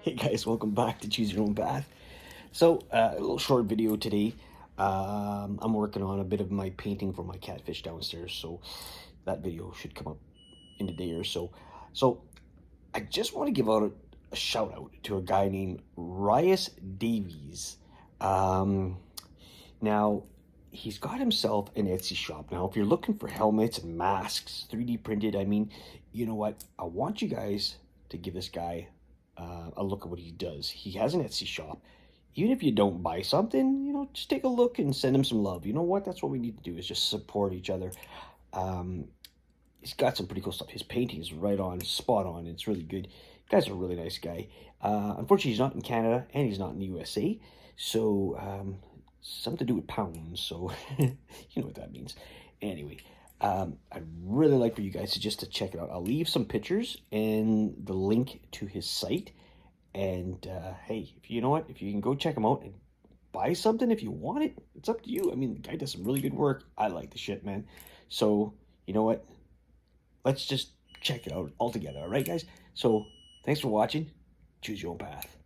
Hey guys, welcome back to Choose Your Own Path. So, a little short video today. I'm working on a bit of my painting for my catfish downstairs, so that video should come up in a day or so. So, I just want to give out a shout out to a guy named Rias Davies. Um, Now, he's got himself an Etsy shop. Now, if you're looking for helmets and masks, 3D printed, I mean, you know what? I want you guys to give this guy a look at what he does. He has an Etsy shop. Even if you don't buy something, just take a look and send him some love. You know what? That's what we need to do is just support each other. Um, he's got some pretty cool stuff. His painting is right on, spot on. It's really good. Guy's a really nice guy. Unfortunately, he's not in Canada and he's not in the USA. So, something to do with pounds. So, you know what that means. Anyway, I'd really like for you guys to check it out. I'll leave some pictures and the link to his site. And hey, if you know what, if you can go check him out and buy something if you want it, it's up to you. I mean, the guy does some really good work. I like the shit, man. So, you know what? Let's just check it out all together, all right, guys? So, thanks for watching. Choose your own path.